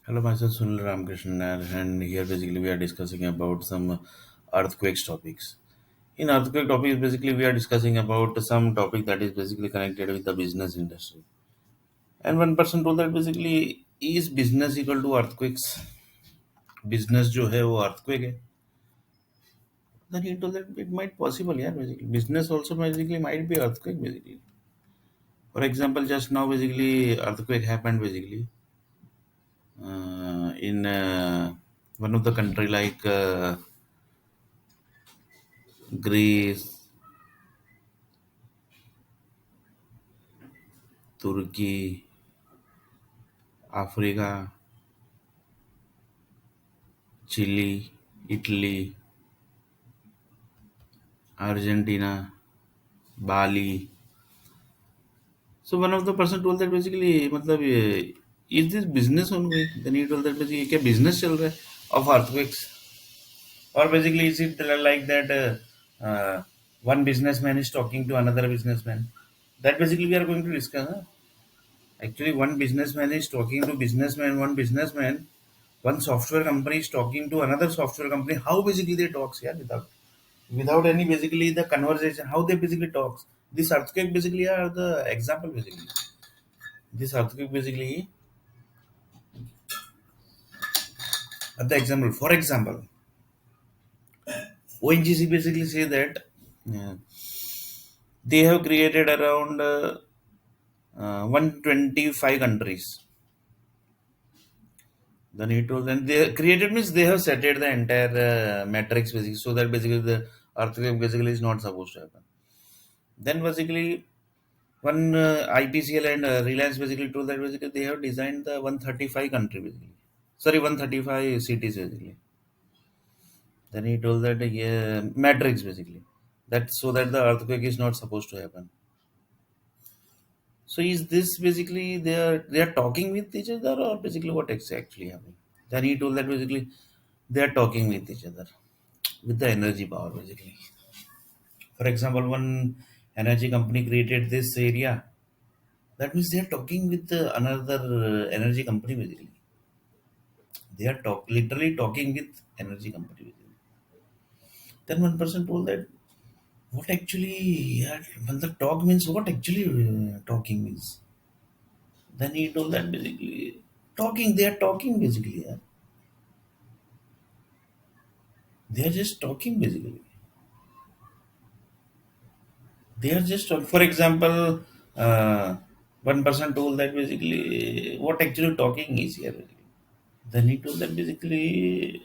Hello, myself Sunil Ramakrishnan, and here basically we are discussing about some earthquakes topics. In earthquake topics, basically we are discussing about some topic that is basically connected with the business industry. And one person told that basically is business equal to earthquakes? Business जो है वो earthquake है. Then he told that it might possible, yeah, basically. Business also basically might be earthquake basically. For example, just now basically earthquake happened basically in one of the country like Greece, Turkey, Africa, Chile, Italy, Argentina, Bali. So one of the person told that basically मतलब is this business ongoing? Then he told that basically क्या business चल रहा है of earthquakes, or basically is it like that one businessman is talking to another businessman? That basically we are going to discuss. Huh? Actually, one businessman is talking to businessman, one software company is talking to another software company. How basically they talks, yeah, without any basically the conversation, how they basically talks. This earthquake basically are the example basically. This earthquake basically are the example. For example, ONGC basically say that they have created around 125 countries. Then he told, and they created means they have set it the entire matrix basically, so that basically the earthquake basically is not supposed to happen. Then basically one IPCL and Reliance basically told that basically they have designed the 135 country basically. Sorry, 135 cities basically. Then he told that yeah, matrix basically. That so that the earthquake is not supposed to happen. So is this basically they are talking with each other, or basically what is actually happening? Then he told that basically they are talking with each other with the energy power basically. For example, one energy company created this area. That means they are talking with another energy company basically. They are literally talking with energy company basically. Then one person told that what actually, yeah, when the talk means what actually talking means. Then he told that basically talking, they are talking basically. Yeah. They are just talking basically. They are just for example, one person told that basically what actually talking is here. Basically. Then he told that basically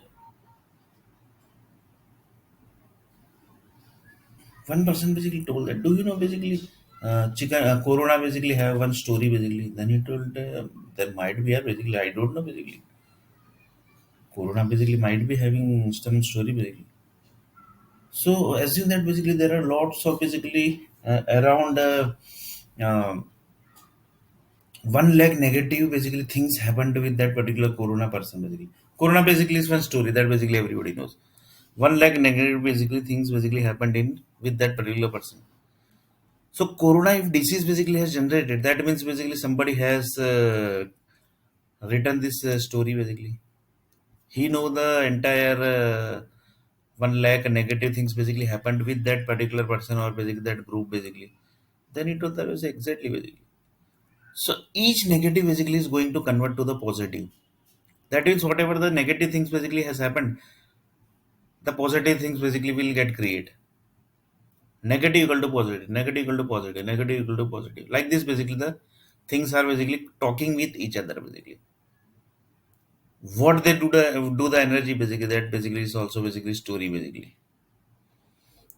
one person basically told that do you know basically chicken corona basically have one story basically. Then he told there might be a basically I don't know basically corona basically might be having some story basically. So assume that basically there are lots of basically around um 1 lakh negative basically things happened with that particular corona person basically. Corona basically is one story that basically everybody knows. 1 lakh negative basically things basically happened in with that particular person. So corona, if disease basically has generated, that means basically somebody has written this story basically. He know the entire 1 lakh negative things basically happened with that particular person or basically that group basically. Then he told that was exactly basically. So each negative basically is going to convert to the positive. That means whatever the negative things basically has happened, the positive things basically will get create. Negative equal to positive, negative equal to positive, negative equal to positive. Like this, basically, the things are basically talking with each other. Basically, what they do the energy basically that basically is also basically story. Basically,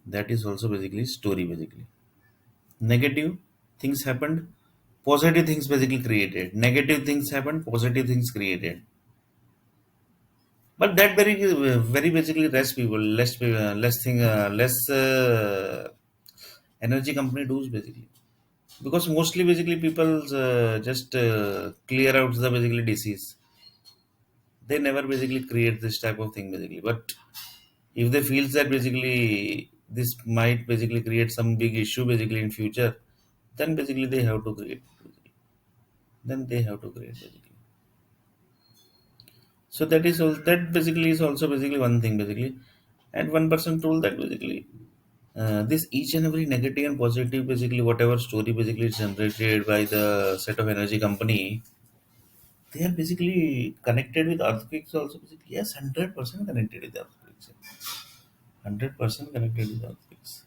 that is also basically story. Basically, negative things happened, positive things basically created. Negative things happened, positive things created. But that very basically less energy company does basically. Because mostly basically people just clear out the basically disease. They never basically create this type of thing basically, but if they feels that basically this might basically create some big issue basically in future, then basically they have to create basically. Then they have to create basically. So that is all, that basically is also basically one thing basically. And one person told that basically this each and every negative and positive basically whatever story basically is generated by the set of energy company, they are basically connected with earthquakes also basically. Yes, 100% connected with earthquakes. 100% connected with earthquakes.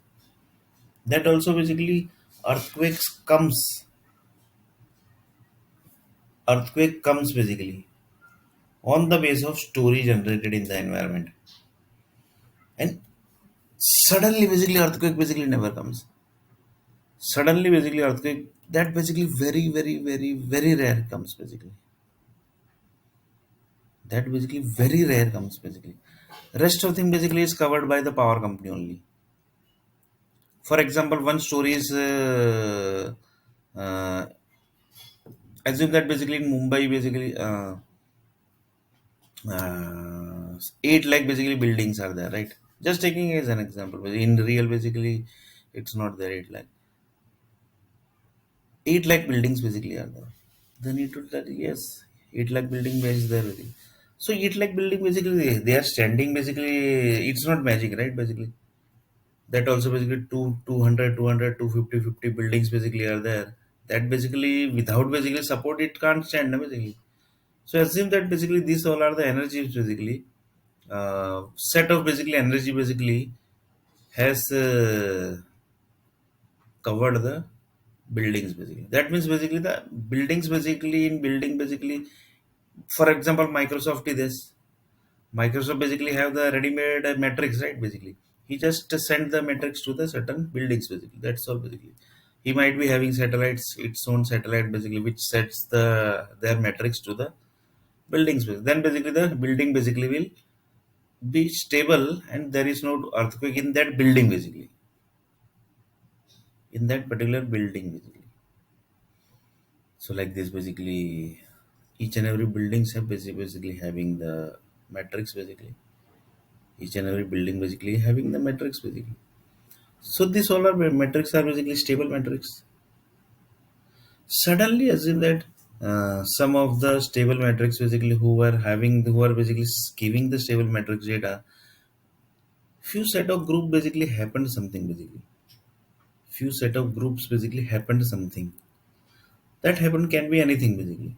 That also basically earthquakes comes earthquake comes basically on the base of story generated in the environment. And suddenly basically earthquake basically never comes. Suddenly basically earthquake that basically very rare comes basically. That basically very rare comes basically. Rest of thing basically is covered by the power company only. For example, one story is uh, assume that basically in Mumbai basically 8 lakh basically buildings are there, right? Just taking as an example, but in real basically it's not there 8 lakh. 8 lakh buildings basically are there. Then it would that yes, 8 lakh building is there basically. So 8 lakh building basically they are standing basically. It's not magic, right? Basically that also basically 250 buildings basically are there. That basically without basically support it can't stand, no, basically. So assume that basically these all are the energies basically. Set of basically energy basically has covered the buildings basically. That means basically the buildings basically in building basically, for example, Microsoft is this. Microsoft basically have the ready-made matrix, right? Basically, he just send the matrix to the certain buildings basically. That's all basically. He might be having satellites, its own satellite basically, which sets their matrix to the buildings. Then basically the building basically will be stable and there is no earthquake in that building basically, in that particular building basically. So like this basically each and every buildings have basically having the matrix basically. Each and every building basically having the matrix basically. So these solar metrics are basically stable metrics. Suddenly assume that some of the stable metrics basically who are basically giving the stable metrics data, few set of group basically happened something basically. Few set of groups basically happened something. That happened can be anything basically.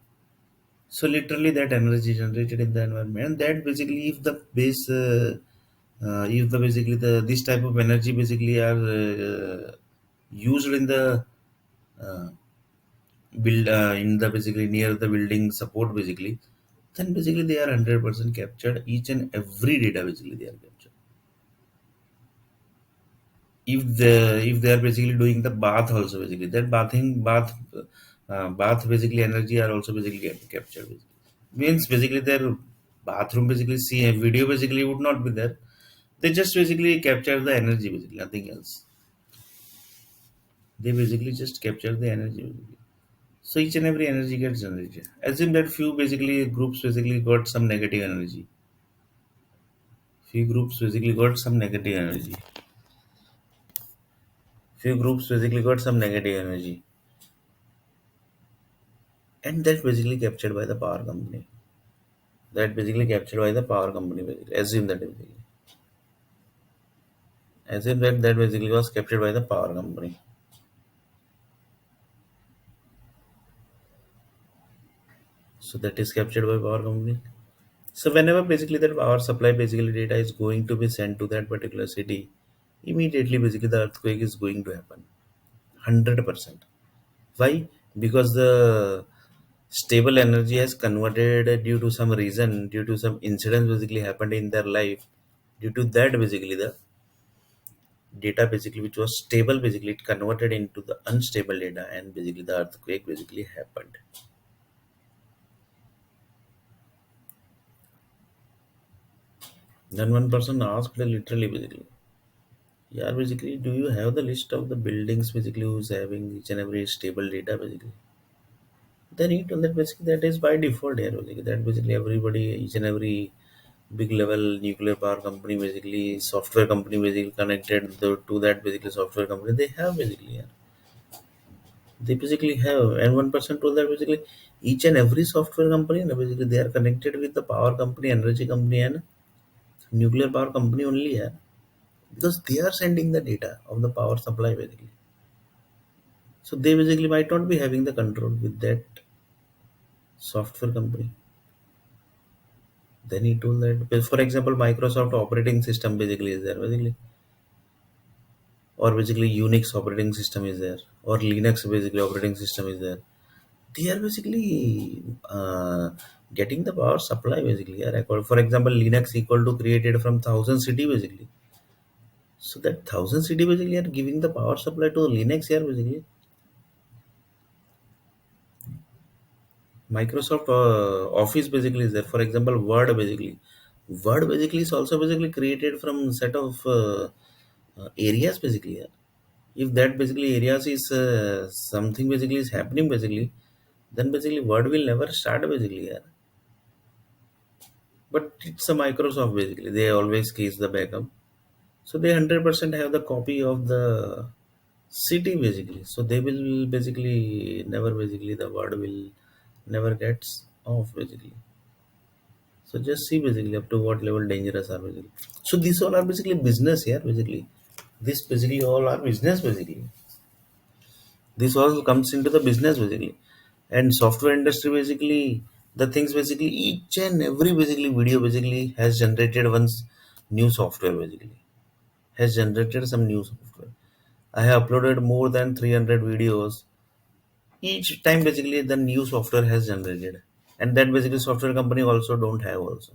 So literally that energy generated in the environment, and that basically if the basically the this type of energy basically are used in the uh, build in the basically near the building support basically, then basically they are 100% captured. Each and every data basically they are captured. If they are basically doing the bath also basically, that bath basically energy are also basically captured basically. Means basically their bathroom basically see a video basically would not be there. They just basically capture the energy basically, nothing else. They basically just capture the energy basically. So each and every energy gets generated. Assume that few basically groups basically got some negative energy. Few groups basically got some negative energy. Few groups basically got some negative energy. And that basically captured by the power company. That basically captured by the power company basically. Assume that that basically was captured by the power company. So that is captured by power company. So whenever basically that power supply basically data is going to be sent to that particular city, immediately basically the earthquake is going to happen. 100%. Why? Because the stable energy has converted due to some reason, due to some incidents basically happened in their life. Due to that, basically the data basically which was stable basically it converted into the unstable data, and basically the earthquake basically happened. Then one person asked literally basically, yeah, basically, do you have the list of the buildings basically who's having each and every stable data basically? Then he told that basically that is by default here basically. That basically everybody, each and every big level nuclear power company basically software company basically connected to that basically software company they have basically, yeah. They basically have, and one person told that basically each and every software company, basically they are connected with the power company, energy company, and nuclear power company only, yeah, because they are sending the data of the power supply basically. So they basically might not be having the control with that software company. Then he told that, well, for example, Microsoft operating system basically is there basically, or basically Unix operating system is there, or Linux basically operating system is there. They are basically getting the power supply basically. Yeah, for example, Linux equal to created from 1000 CD basically. So that 1000 CD basically are giving the power supply to Linux here basically. Microsoft Office basically is there. For example, Word basically. Word basically is also basically created from set of areas basically. Yeah. If that basically areas is something basically is happening basically, then basically Word will never start basically. Yeah. But it's a Microsoft basically. They always keep the backup. So they 100% have the copy of the city basically. So they will basically never basically the Word will never gets off basically. So just see basically up to what level dangerous are basically. So these all are basically business here basically. This basically all are business basically. This all comes into the business basically. And software industry basically the things basically each and every basically video basically has generated once new software basically. Has generated some new software. I have uploaded more than 300 videos. Each time basically the new software has generated. And that basically software company also don't have also.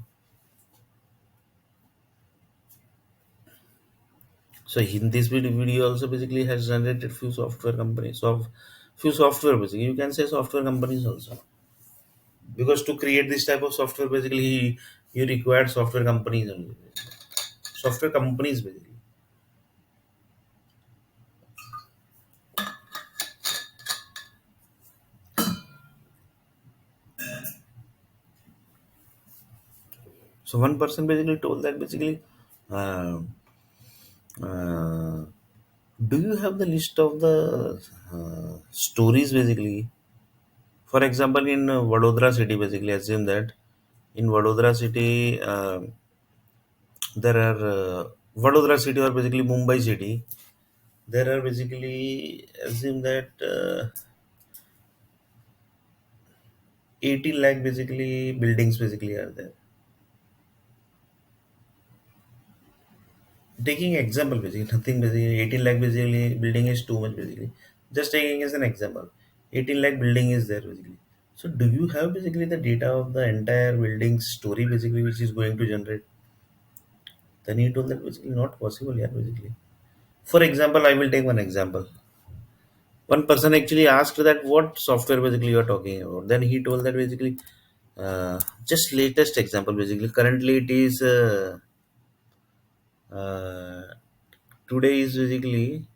So in this video also basically has generated few software companies of few software basically you can say software companies also because to create this type of software basically you require software companies only software companies basically. So one person basically told that basically uh, uh, do you have the list of the stories basically for example in Vadodara city basically assume that in Vadodara city there are Vadodara city or basically Mumbai city. There are basically assume that 80 lakh basically buildings basically are there. Taking example basically nothing basically 18 lakh basically building is too much basically. Just taking as an example, 18 lakh building is there basically. So do you have basically the data of the entire building story basically which is going to generate? Then he told that basically not possible yeah basically. For example, I will take one example. One person actually asked that what software basically you are talking about. Then he told that basically just latest example basically currently it is uh, today is basically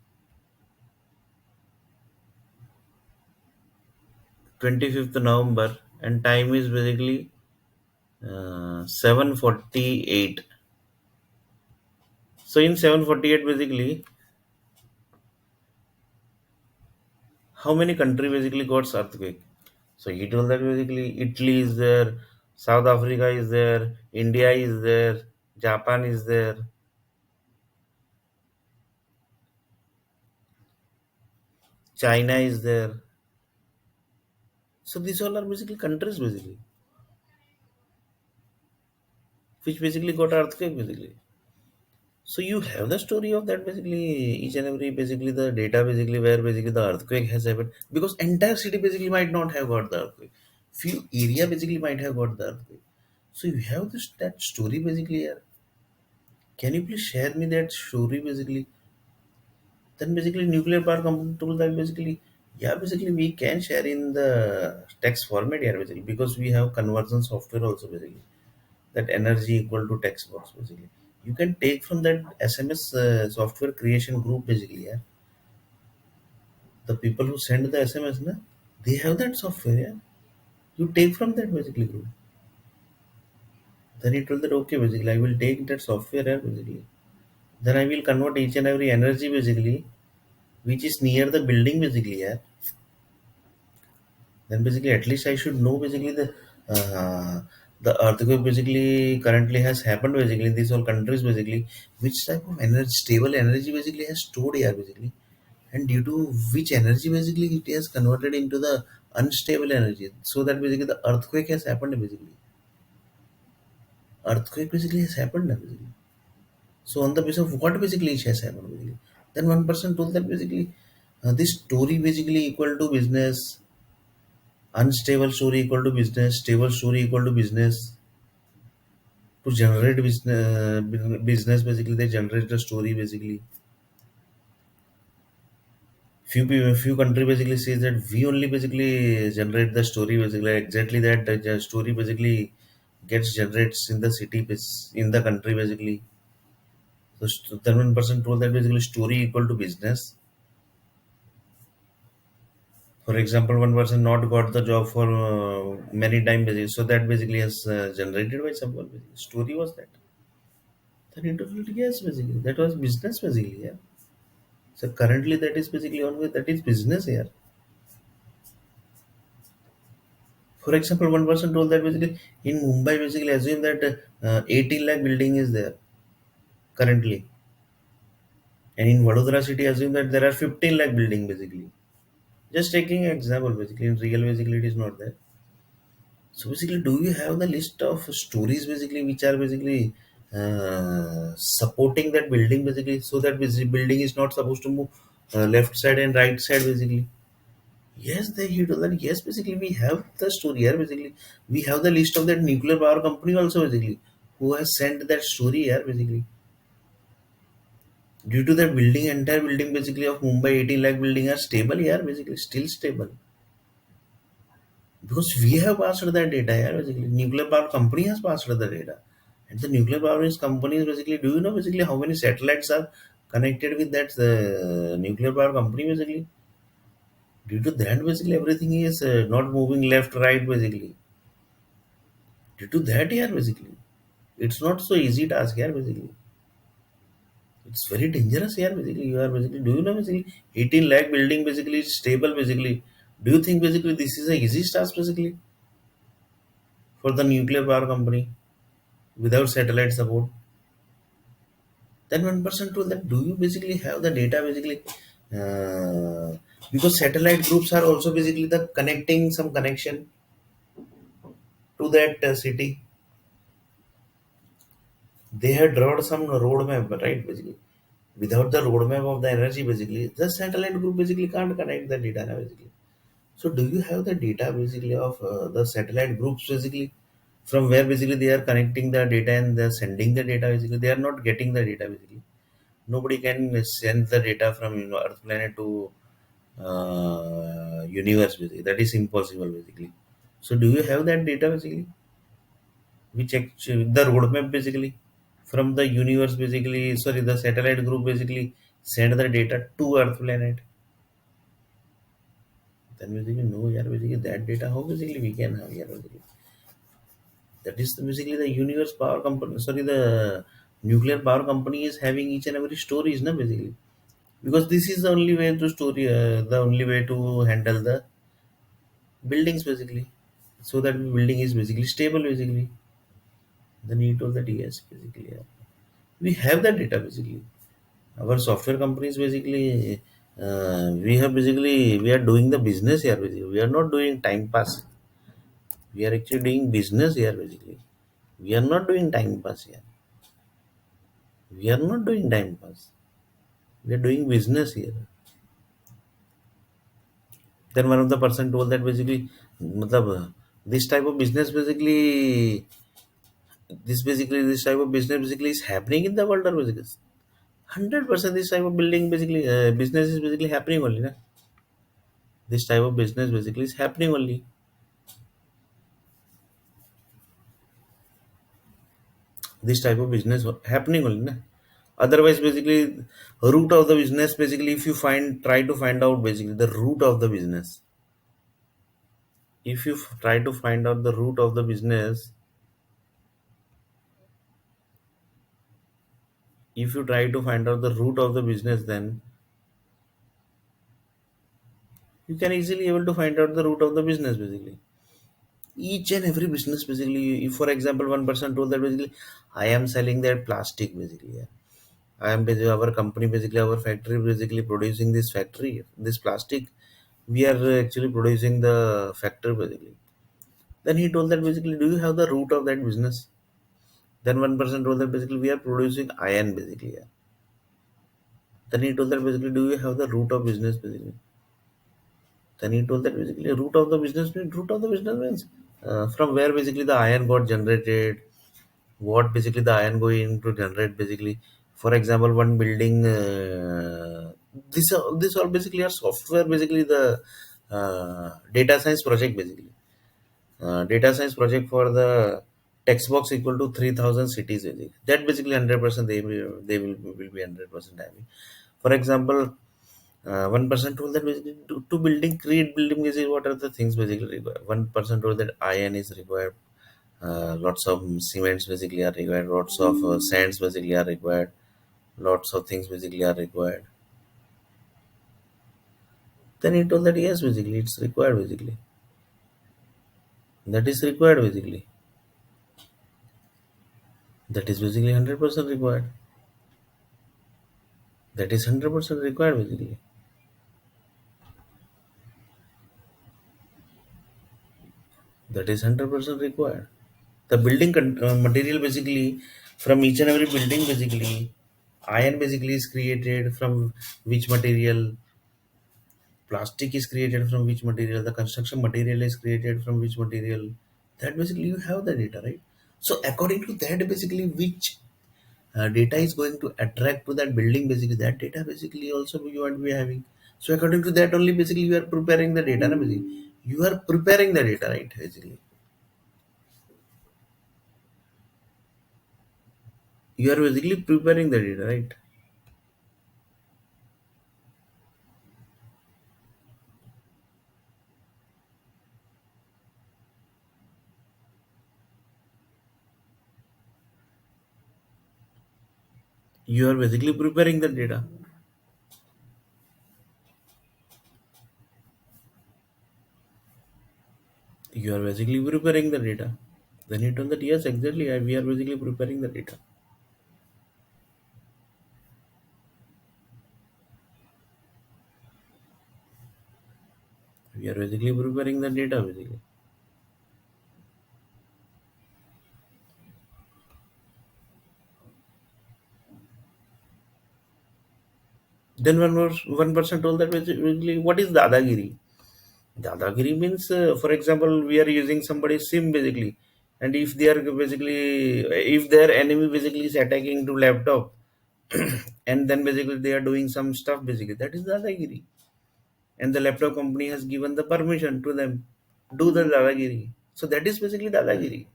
25th November and time is basically 7:48. So in 7:48 basically how many country basically got earthquake? So he told that basically Italy is there, South Africa is there, India is there, Japan is there, China is there. So these all are basically countries basically which basically got earthquake basically. So you have the story of that basically each and every basically the data basically where basically the earthquake has happened because entire city basically might not have got the earthquake. Few area basically might have got the earthquake. So you have this that story basically here. Can you please share me that story basically? Then basically nuclear power company told that basically yeah basically we can share in the text format here basically because we have conversion software also basically that energy equal to text box basically you can take from that SMS software creation group basically yeah the people who send the SMS na, they have that software yeah you take from that basically group then he told that okay basically I will take that software yeah basically then I will convert each and every energy basically which is near the building basically yeah then basically at least I should know basically the earthquake basically currently has happened basically in these all countries basically, which type of energy, stable energy basically has stored here basically, and due to which energy basically it has converted into the unstable energy, so that basically the earthquake has happened basically. Earthquake basically has happened now basically. So on the basis of what basically it has happened basically. Then one person told that basically this story basically equal to business, unstable story equal to business, stable story equal to business. To generate business basically they generate the story basically. Few country basically says that we only basically generate the story basically exactly that the story basically gets generates in the city in the country basically. So then one person told that basically story equal to business. For example, one person not got the job for many times basically, so that basically has generated by someone. Basically. Story was that. Then interval yes basically that was business basically yeah. So currently that is basically ongoing. That is business here. For example, one person told that basically in Mumbai, basically assume that 18 lakh building is there currently, and in Vadodara city, assume that there are 15 lakh building basically. Just taking an example, basically in real, basically it is not there. So basically, do you have the list of stories basically which are basically supporting that building basically, so that building is not supposed to move left side and right side basically? Yes, they he told that yes, basically we have the story here. Basically, we have the list of that nuclear power company also basically who has sent that story here basically. Due to that building, entire building basically of Mumbai 18 lakh building are stable here basically, still stable. Because we have passed the data here basically. Nuclear power company has passed the data. And the nuclear power is companies basically, do you know basically how many satellites are connected with that nuclear power company basically? Due to that basically everything is not moving left right basically. Due to that here basically. It's not so easy task here basically. It's very dangerous here basically. You are basically, do you know basically 18 lakh building basically is stable basically. Do you think basically this is a easy task basically for the nuclear power company without satellite support? Then one person told that do you basically have the data basically because satellite groups are also basically the connecting some connection to that city. They had drawn some roadmap, right? Basically, without the roadmap of the energy, basically, the satellite group basically can't connect the data now, basically. So, do you have the data basically of the satellite groups basically from where basically they are connecting the data and they are sending the data? Basically, they are not getting the data basically. Nobody can send the data from Earth planet to universe basically. That is impossible basically. So, do you have that data basically? Which actually the roadmap basically from the universe basically, sorry, the satellite group basically send the data to Earth planet. Then basically no yeah basically that data how basically we can have yeah basically. That is basically the universe power company, sorry, the nuclear power company is having each and every stories na basically, because this is the only way to story the only way to handle the buildings basically, so that building is basically stable basically. The need of the DS basically yeah. We have that data basically. Our software companies basically we have basically we are doing the business here basically. We are not doing time pass. We are actually doing business here basically. We are not doing time pass here. We are not doing time pass. We are doing business here. Then one of the person told that basically matlab, this type of business basically this type of business basically is happening in the world or basically 100% this type of building basically business is basically happening only na? This type of business basically is happening only. This type of business happening only na? Otherwise basically root of the business basically if you find try to find out basically the root of the business, if you try to find out the root of the business, if you try to find out the root of the business, then you can easily able to find out the root of the business basically. Each and every business basically, if for example one person told that basically I am selling that plastic basically, yeah. I am basically our company basically our factory basically producing this factory this plastic, we are actually producing the factory basically. Then he told that basically do you have the root of that business? Then one person told that basically we are producing iron basically, yeah. Then he told that basically do you have the root of business basically? Then he told that basically root of the business means from where basically the iron got generated, what basically the iron going to generate basically. For example, one building, this all basically are software basically the data science project basically. Data science project for the text box equal to 3000 cities basically. That basically 100% will be 100% happy. For example, one person told that basically to building create building basically what are the things basically required. One person told that iron is required, lots of cements basically are required, lots of sands basically are required, lots of things basically are required. Then he told that yes basically it's required basically, that is required basically, that is basically 100% required, that is 100% required basically, that is 100% required. The building material basically, from each and every building basically iron basically is created from which material, plastic is created from which material, the construction material is created from which material. That basically you have the data, right? So according to that basically which data is going to attract to that building basically, that data basically also you want to be having. So according to that only basically you are preparing the data, na, basically you are preparing the data, right? Basically you are basically preparing the data, right? You are basically preparing the data. You are basically preparing the data. Then you told that yes, exactly. We are basically preparing the data. We are basically preparing the data basically. Then one person told that basically what is dadagiri? Dadagiri means, for example, we are using somebody's SIM basically, and if they are basically if their enemy basically is attacking to laptop, and then basically they are doing some stuff basically, that is dadagiri, and the laptop company has given the permission to them do the dadagiri. So that is basically dadagiri.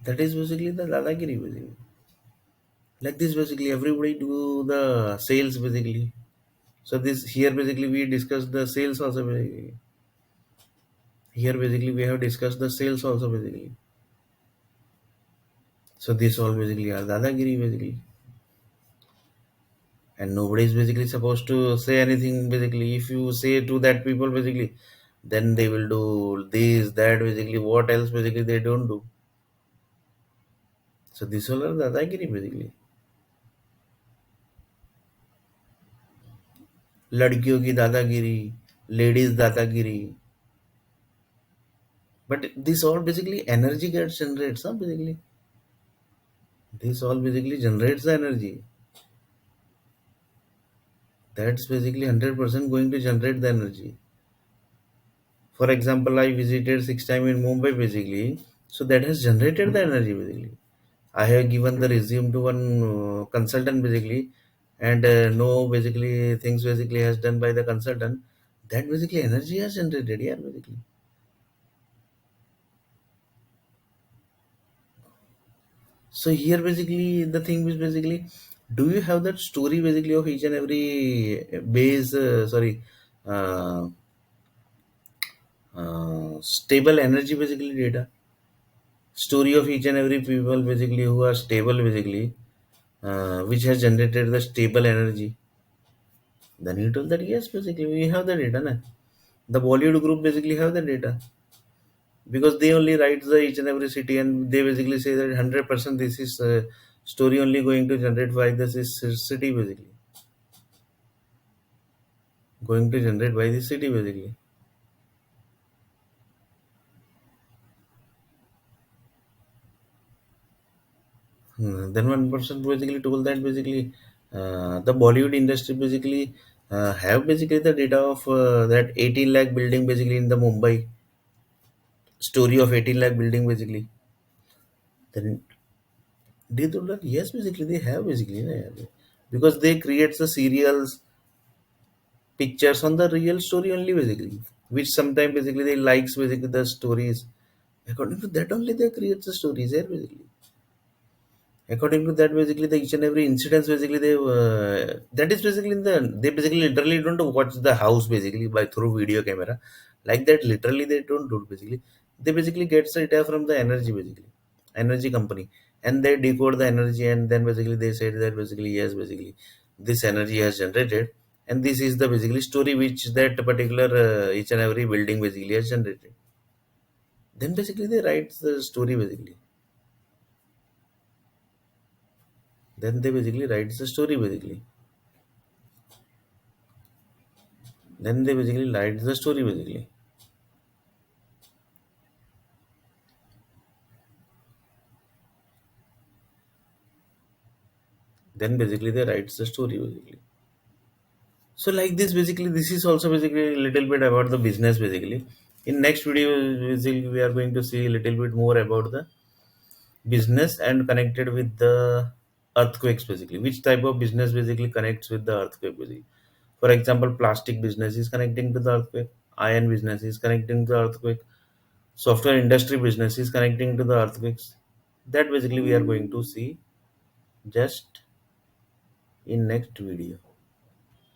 That is basically the dadagiri basically. Like this basically everybody do the sales basically. So this here basically we discussed the sales also basically. Here basically we have discussed the sales also basically. So this all basically are dadagiri basically. And nobody is basically supposed to say anything basically. If you say to that people basically, then they will do this, that basically, what else basically they don't do. So this all are dadagiri basically. लड़कियों की दादागिरी, ladies दादागिरी. But this all basically energy gets generates, huh, basically. This all basically generates the energy. That's basically 100% going to generate the energy. For example, I visited 6 times in Mumbai basically. So that has generated the energy basically. I have given the resume to one consultant basically, and no basically things basically has done by the consultant. That basically energy has generated, yeah, basically. So here basically the thing is basically Do you have that story basically of each and every base, uh, stable energy basically data? Story of each and every people basically who are stable basically, which has generated the stable energy. Then he told that yes, basically we have the data. Na? The Bollywood group basically have the data because they only write the each and every city and they basically say that 100% this is story only going to generate by this is city basically, going to generate by this city basically. Then one person basically told that basically the Bollywood industry basically have basically the data of that 18 lakh building basically in the Mumbai, story of 18 lakh building basically. Then they told that yes, basically they have basically because they create the serials pictures on the real story only basically, which sometimes basically they likes basically the stories. According to that only they create the stories there basically. According to that basically the each and every incidents basically they that is basically in the they basically literally don't watch the house basically by through video camera like that, literally they don't do it basically. They basically gets the data from the energy basically, energy company, and they decode the energy and then basically they say that basically yes basically this energy has generated and this is the basically story which that particular each and every building basically has generated. Then basically they write the story basically. Then they basically write the story basically. Then they basically write the story basically. Then basically they write the story basically. So like this basically this is also basically a little bit about the business basically. In next video basically we are going to see a little bit more about the business and connected with the earthquakes basically. Which type of business basically connects with the earthquake basically. For example, plastic business is connecting to the earthquake, iron business is connecting to the earthquake, software industry business is connecting to the earthquakes. That basically we are going to see just in next video.